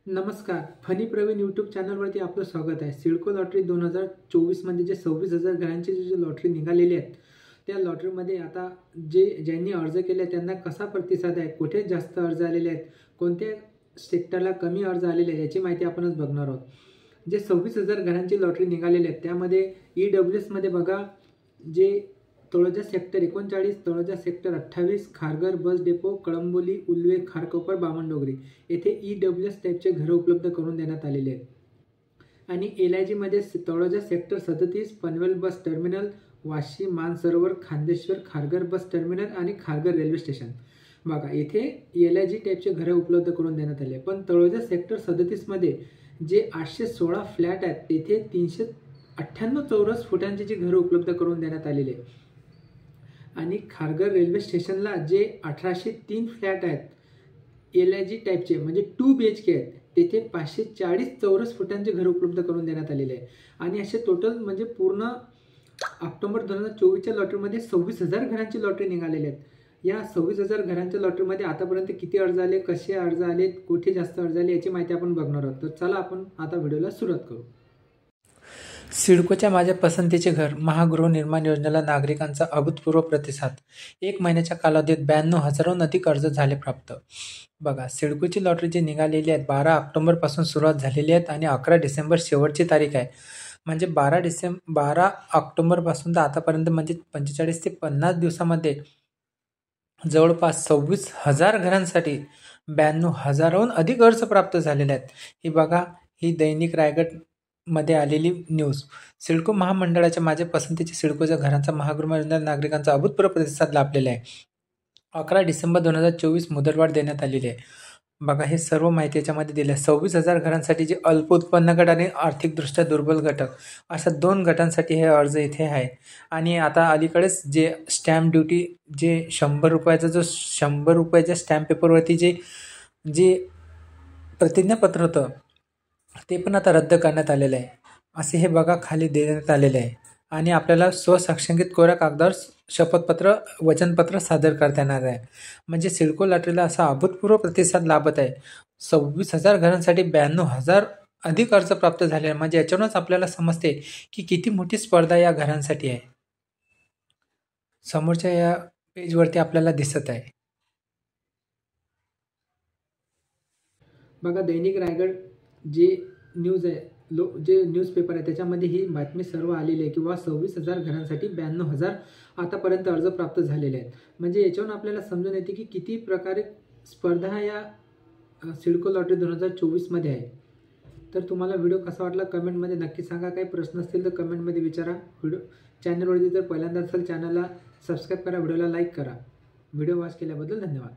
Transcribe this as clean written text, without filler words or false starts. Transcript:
नमस्कार. Funny Pravin YouTube चॅनलवरती आपलं स्वागत आहे. सिडको लॉटरी 2024 मध्ये जे 26,000 घरांची जी लॉटरी निघालेली आहेत, त्या लॉटरीमध्ये आता ज्यांनी अर्ज केले त्यांना कसा प्रतिसाद आहे, कुठे जास्त अर्ज आलेले आहेत, कोणत्या सेक्टरला कमी अर्ज आलेले आहेत, याची माहिती आपणच बघणार आहोत. जे 26,000 घरांची लॉटरी निघालेली आहेत त्यामध्ये EWSमध्ये बघा, जे Taloja sector 39, Taloja sector 28, Kharghar bus depot, Kalamboli, Ulwe, Kharkopar, Bamandongri येथे EWS टाईपचे घरं उपलब्ध करून देण्यात आलेले आहेत. आणि LIGमध्ये Taloja sector 37, Panvel bus terminal, Vashi, Mansarovar, Khandeshwar, Kharghar bus terminal आणि खारघर रेल्वे स्टेशन. बघा, येथे LIG टाईपचे घरं उपलब्ध करून देण्यात आले. पण तळोजा सेक्टर 37मध्ये जे 816 फ्लॅट आहेत तेथे 398 चौरस फुटांची जी घरं उपलब्ध करून देण्यात आलेली आहे. आणि खारघर रेल्वे स्टेशनला जे 1803 फ्लॅट आहेत LIG टाईपचे म्हणजे 2 BHK आहेत, तेथे 540 चौरस फुटांचे घर उपलब्ध करून देण्यात आलेले आहे. आणि असे टोटल म्हणजे पूर्ण ऑक्टोबर 2024च्या लॉटरीमध्ये 26,000 घरांची लॉटरी निघालेली आहेत. या 26,000 घरांच्या लॉटरीमध्ये आतापर्यंत किती अर्ज आले, कसे अर्ज आले, कुठे जास्त अर्ज आले याची माहिती आपण बघणार आहोत. तर चला आपण आता व्हिडिओला सुरुवात करू. सिडकोच्या माझ्या पसंतीचे घर महागृहनिर्माण योजनेला नागरिकांचा अभूतपूर्व प्रतिसाद. 1 महिन्याच्या कालावधीत 92,000हून अधिक अर्ज झाले प्राप्त. बघा, सिडकोची लॉटरी जी निघालेली आहे 12 ऑक्टोबरपासून सुरुवात झालेली आहेत आणि 11 डिसेंबर शेवटची तारीख आहे. म्हणजे 12 ऑक्टोबरपासून तर आतापर्यंत म्हणजे 45 ते 50 दिवसामध्ये जवळपास 26,000 घरांसाठी 92,000हून अधिक अर्ज प्राप्त झालेले आहेत. ही बघा, ही दैनिक रायगड मध्ये आलेली न्यूज. सिडको महामंडळाच्या माझ्या पसंतीच्या सिडकोच्या घरांचा महागृह योजनेला नागरिकांचा अभूतपूर्व प्रतिसाद लाभलेला आहे. 11 डिसेंबर 2024 मुदतवाढ देण्यात आलेली आहे. बघा, हे सर्व माहिती याच्यामध्ये दिली आहे. 26,000 घरांसाठी जे अल्प उत्पन्न गट आणि आर्थिकदृष्ट्या दुर्बल घटक अशा 2 गटांसाठी हे अर्ज इथे आहे. आणि आता अलीकडेच जे स्टॅम्प ड्युटी जे 100 रुपयाचा जो 100 रुपयाच्या स्टॅम्प पेपरवरती जे प्रतिज्ञापत्र होतं ते पण आता रद्द करण्यात आलेलं आहे. असे हे बघा खाली देण्यात आलेले आहे. आणि आपल्याला स्वसाक्षांकित कोऱ्या कागदावर शपथपत्र वचनपत्र सादर करता येणार आहे. म्हणजे सिडको लॉटरीला असा अभूतपूर्व प्रतिसाद लाभत आहे. 26,000 घरांसाठी 92,000 अधिक अर्ज प्राप्त झाले आहे. म्हणजे याच्यावरूनच आपल्याला समजते की किती मोठी स्पर्धा या घरांसाठी आहे. समोरच्या या पेजवरती आपल्याला दिसत आहे. बघा, दैनिक रायगड जे न्यूज आहे, जे न्यूजपेपर आहे त्याच्यामध्ये ही बातमी सर्व आलेली आहे किंवा 26,000 घरांसाठी 92,000 आतापर्यंत अर्ज प्राप्त झालेले आहेत. म्हणजे याच्यावरून आपल्याला समजून येते की किती प्रकारे स्पर्धा या सिडको लॉटरी 2024मध्ये आहे. तर तुम्हाला व्हिडिओ कसा वाटला कमेंटमध्ये नक्की सांगा. काही प्रश्न असतील तर कमेंटमध्ये विचारा. चॅनलवरती जर पहिल्यांदा असेल चॅनलला सबस्क्राईब करा, व्हिडिओला लाईक करा. व्हिडिओ वॉच केल्याबद्दल धन्यवाद.